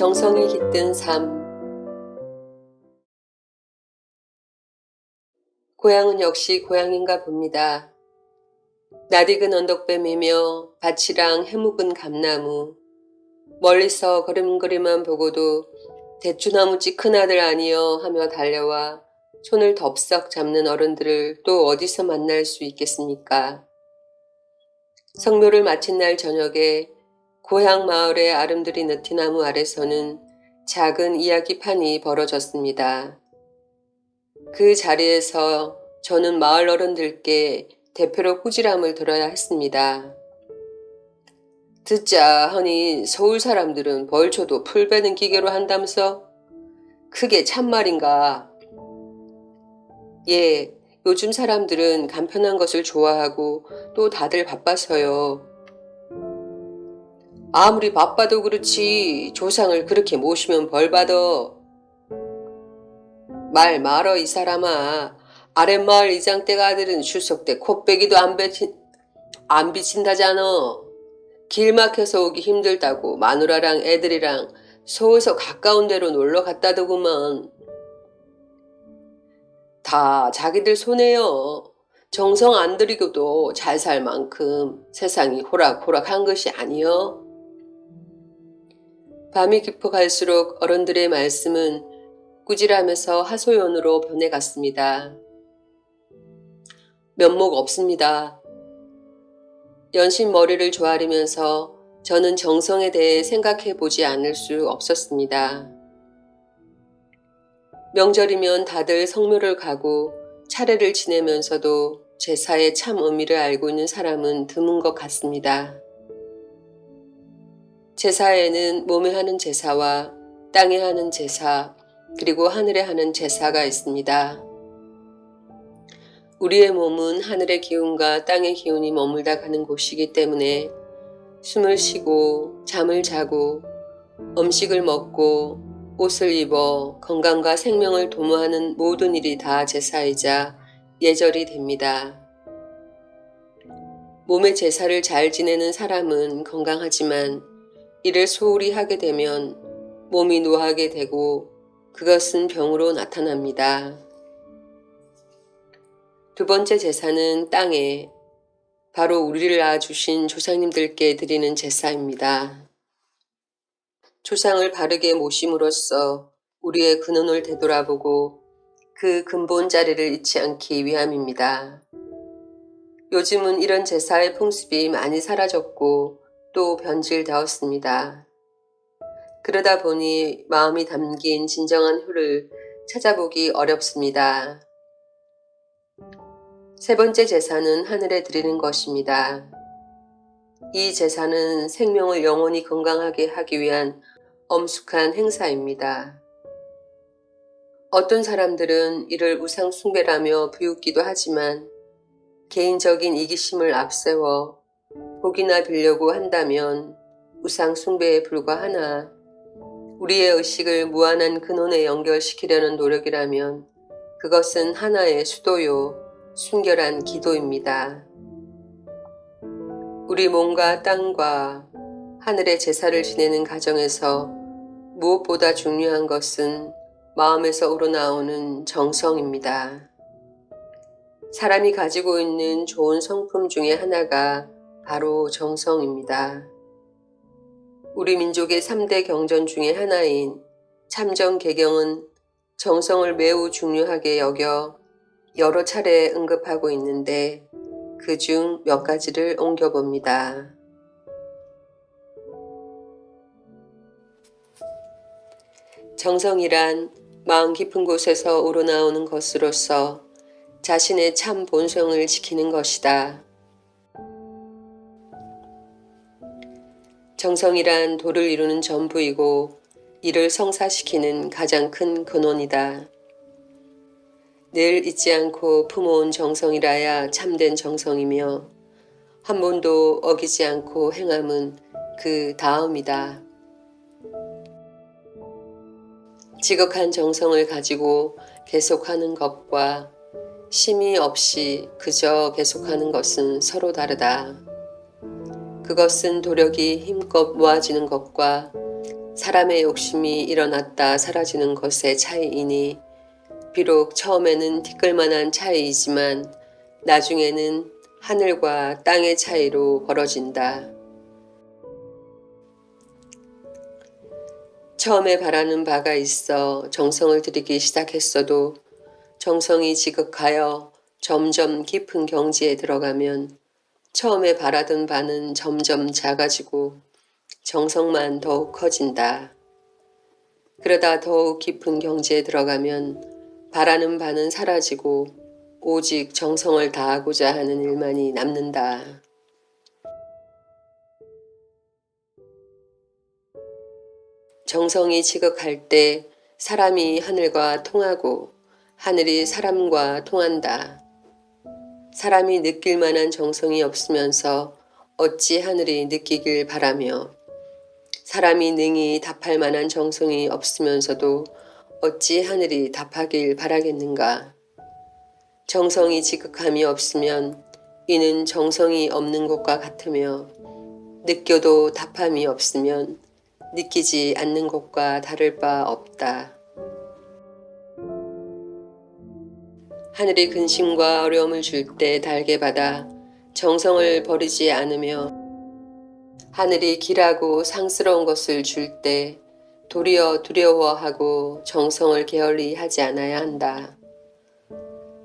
정성이 깃든 삶. 고향은 역시 고향인가 봅니다. 낯익은 언덕뱀이며 밭이랑 해묵은 감나무. 멀리서 걸음걸이만 보고도 대추나무 찌큰 아들 아니여 하며 달려와 손을 덥석 잡는 어른들을 또 어디서 만날 수 있겠습니까? 성묘를 마친 날 저녁에 고향 마을의 아름드리 느티나무 아래서는 작은 이야기판이 벌어졌습니다. 그 자리에서 저는 마을 어른들께 대표로 꾸지람을 들어야 했습니다. 듣자 하니 서울 사람들은 벌초도 풀 베는 기계로 한다면서? 그게 참말인가? 예, 요즘 사람들은 간편한 것을 좋아하고 또 다들 바빠서요. 아무리 바빠도 그렇지 조상을 그렇게 모시면 벌 받아. 말 말어 이 사람아. 아랫마을 이장댁 아들은 추석 때 코빼기도 안 비친다잖아. 길 막혀서 오기 힘들다고 마누라랑 애들이랑 서울서 가까운 데로 놀러 갔다더구먼. 다 자기들 손해요. 정성 안 들이고도 잘 살 만큼 세상이 호락호락한 것이 아니여. 밤이 깊어갈수록 어른들의 말씀은 꾸질하면서 하소연으로 변해갔습니다. 면목 없습니다. 연신 머리를 조아리면서 저는 정성에 대해 생각해 보지 않을 수 없었습니다. 명절이면 다들 성묘를 가고 차례를 지내면서도 제사의 참 의미를 알고 있는 사람은 드문 것 같습니다. 제사에는 몸에 하는 제사와 땅에 하는 제사, 그리고 하늘에 하는 제사가 있습니다. 우리의 몸은 하늘의 기운과 땅의 기운이 머물다 가는 곳이기 때문에 숨을 쉬고 잠을 자고 음식을 먹고 옷을 입어 건강과 생명을 도모하는 모든 일이 다 제사이자 예절이 됩니다. 몸의 제사를 잘 지내는 사람은 건강하지만 이를 소홀히 하게 되면 몸이 노하게 되고 그것은 병으로 나타납니다. 두 번째 제사는 땅에, 바로 우리를 낳아주신 조상님들께 드리는 제사입니다. 조상을 바르게 모심으로써 우리의 근원을 되돌아보고 그 근본 자리를 잊지 않기 위함입니다. 요즘은 이런 제사의 풍습이 많이 사라졌고 또 변질되었습니다. 그러다 보니 마음이 담긴 진정한 효를 찾아보기 어렵습니다. 세 번째 제사는 하늘에 드리는 것입니다. 이 제사는 생명을 영원히 건강하게 하기 위한 엄숙한 행사입니다. 어떤 사람들은 이를 우상 숭배라며 비웃기도 하지만 개인적인 이기심을 앞세워 복이나 빌려고 한다면 우상 숭배에 불과하나 우리의 의식을 무한한 근원에 연결시키려는 노력이라면 그것은 하나의 수도요, 순결한 기도입니다. 우리 몸과 땅과 하늘의 제사를 지내는 가정에서 무엇보다 중요한 것은 마음에서 우러나오는 정성입니다. 사람이 가지고 있는 좋은 성품 중에 하나가 바로 정성입니다. 우리 민족의 3대 경전 중에 하나인 참정개경은 정성을 매우 중요하게 여겨 여러 차례 언급하고 있는데 그중 몇 가지를 옮겨봅니다. 정성이란 마음 깊은 곳에서 우러나오는 것으로서 자신의 참 본성을 지키는 것이다. 정성이란 도를 이루는 전부이고 이를 성사시키는 가장 큰 근원이다. 늘 잊지 않고 품어온 정성이라야 참된 정성이며 한 번도 어기지 않고 행함은 그 다음이다. 지극한 정성을 가지고 계속하는 것과 심의 없이 그저 계속하는 것은 서로 다르다. 그것은 도력이 힘껏 모아지는 것과 사람의 욕심이 일어났다 사라지는 것의 차이이니 비록 처음에는 티끌만한 차이이지만 나중에는 하늘과 땅의 차이로 벌어진다. 처음에 바라는 바가 있어 정성을 들이기 시작했어도 정성이 지극하여 점점 깊은 경지에 들어가면 처음에 바라던 바는 점점 작아지고 정성만 더욱 커진다. 그러다 더욱 깊은 경지에 들어가면 바라는 바는 사라지고 오직 정성을 다하고자 하는 일만이 남는다. 정성이 지극할 때 사람이 하늘과 통하고 하늘이 사람과 통한다. 사람이 느낄 만한 정성이 없으면서 어찌 하늘이 느끼길 바라며 사람이 능히 답할 만한 정성이 없으면서도 어찌 하늘이 답하길 바라겠는가. 정성이 지극함이 없으면 이는 정성이 없는 것과 같으며 느껴도 답함이 없으면 느끼지 않는 것과 다를 바 없다. 하늘이 근심과 어려움을 줄 때 달게 받아 정성을 버리지 않으며 하늘이 길하고 상스러운 것을 줄 때 도리어 두려워하고 정성을 게을리 하지 않아야 한다.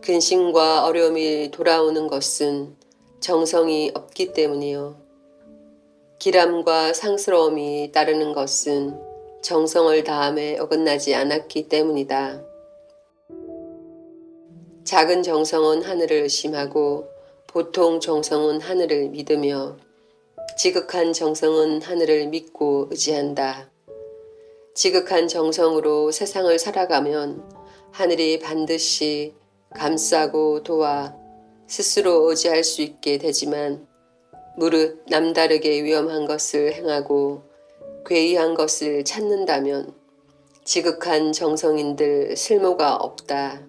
근심과 어려움이 돌아오는 것은 정성이 없기 때문이요. 길함과 상스러움이 따르는 것은 정성을 다함에 어긋나지 않았기 때문이다. 작은 정성은 하늘을 의심하고 보통 정성은 하늘을 믿으며 지극한 정성은 하늘을 믿고 의지한다. 지극한 정성으로 세상을 살아가면 하늘이 반드시 감싸고 도와 스스로 의지할 수 있게 되지만 무릇 남다르게 위험한 것을 행하고 괴이한 것을 찾는다면 지극한 정성인들 쓸모가 없다.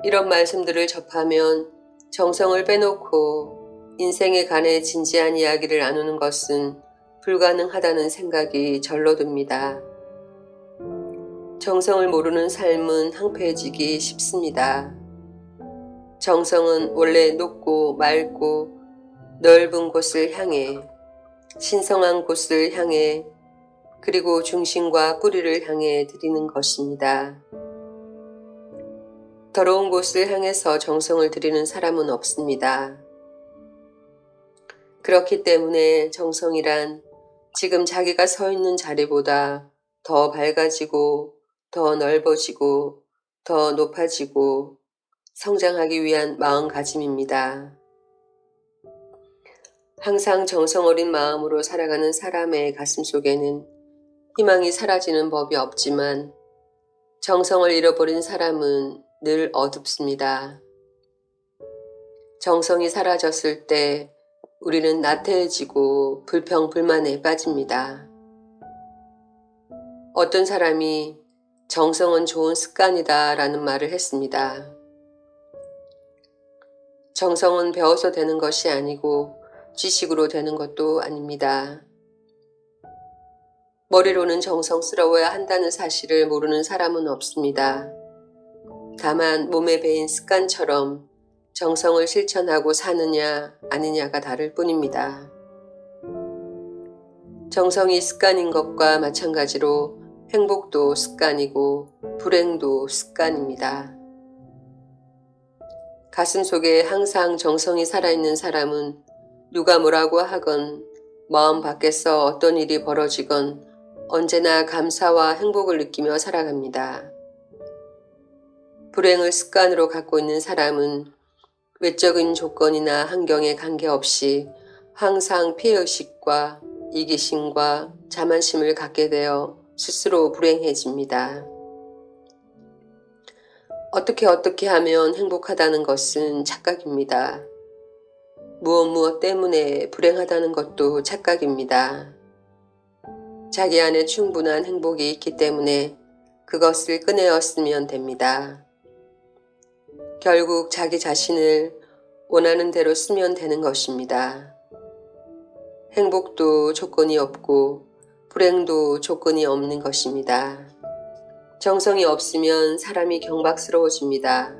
이런 말씀들을 접하면 정성을 빼놓고 인생에 관해 진지한 이야기를 나누는 것은 불가능하다는 생각이 절로 듭니다. 정성을 모르는 삶은 황폐해지기 쉽습니다. 정성은 원래 높고 맑고 넓은 곳을 향해 신성한 곳을 향해 그리고 중심과 뿌리를 향해 드리는 것입니다. 더러운 곳을 향해서 정성을 들이는 사람은 없습니다. 그렇기 때문에 정성이란 지금 자기가 서 있는 자리보다 더 밝아지고 더 넓어지고 더 높아지고 성장하기 위한 마음가짐입니다. 항상 정성 어린 마음으로 살아가는 사람의 가슴 속에는 희망이 사라지는 법이 없지만 정성을 잃어버린 사람은 늘 어둡습니다. 정성이 사라졌을 때 우리는 나태해지고 불평불만에 빠집니다. 어떤 사람이 정성은 좋은 습관이다 라는 말을 했습니다. 정성은 배워서 되는 것이 아니고 지식으로 되는 것도 아닙니다. 머리로는 정성스러워야 한다는 사실을 모르는 사람은 없습니다. 다만 몸에 배인 습관처럼 정성을 실천하고 사느냐 아니냐가 다를 뿐입니다. 정성이 습관인 것과 마찬가지로 행복도 습관이고 불행도 습관입니다. 가슴속에 항상 정성이 살아있는 사람은 누가 뭐라고 하건 마음 밖에서 어떤 일이 벌어지건 언제나 감사와 행복을 느끼며 살아갑니다. 불행을 습관으로 갖고 있는 사람은 외적인 조건이나 환경에 관계없이 항상 피해의식과 이기심과 자만심을 갖게 되어 스스로 불행해집니다. 어떻게 하면 행복하다는 것은 착각입니다. 무엇 때문에 불행하다는 것도 착각입니다. 자기 안에 충분한 행복이 있기 때문에 그것을 꺼내었으면 됩니다. 결국 자기 자신을 원하는 대로 쓰면 되는 것입니다. 행복도 조건이 없고 불행도 조건이 없는 것입니다. 정성이 없으면 사람이 경박스러워집니다.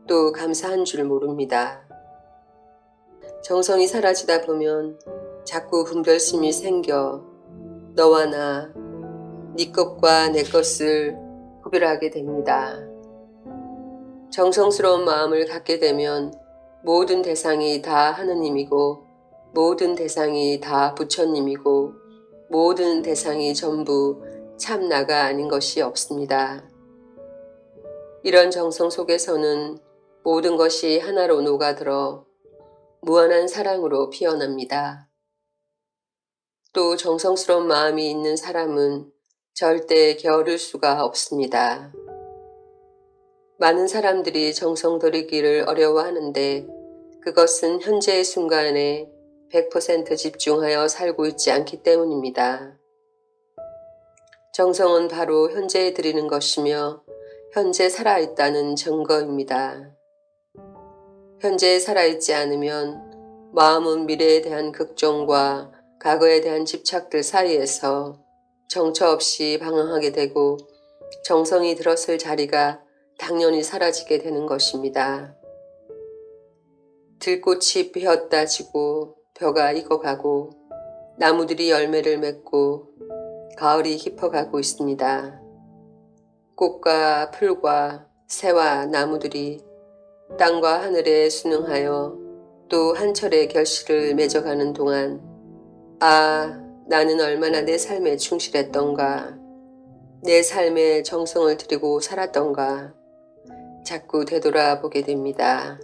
또 감사한 줄 모릅니다. 정성이 사라지다 보면 자꾸 분별심이 생겨 너와 나, 네 것과 내 것을 구별하게 됩니다. 정성스러운 마음을 갖게 되면 모든 대상이 다 하느님이고 모든 대상이 다 부처님이고 모든 대상이 전부 참 나가 아닌 것이 없습니다. 이런 정성 속에서는 모든 것이 하나로 녹아들어 무한한 사랑으로 피어납니다. 또 정성스러운 마음이 있는 사람은 절대 게으를 수가 없습니다. 많은 사람들이 정성 들이기를 어려워하는데 그것은 현재의 순간에 100% 집중하여 살고 있지 않기 때문입니다. 정성은 바로 현재에 드리는 것이며 현재 살아있다는 증거입니다. 현재에 살아있지 않으면 마음은 미래에 대한 걱정과 과거에 대한 집착들 사이에서 정처 없이 방황하게 되고 정성이 들었을 자리가 당연히 사라지게 되는 것입니다. 들꽃이 피었다 지고 벼가 익어가고 나무들이 열매를 맺고 가을이 깊어가고 있습니다. 꽃과 풀과 새와 나무들이 땅과 하늘에 순응하여 또 한철의 결실을 맺어가는 동안 나는 얼마나 내 삶에 충실했던가, 내 삶에 정성을 들이고 살았던가 자꾸 되돌아보게 됩니다.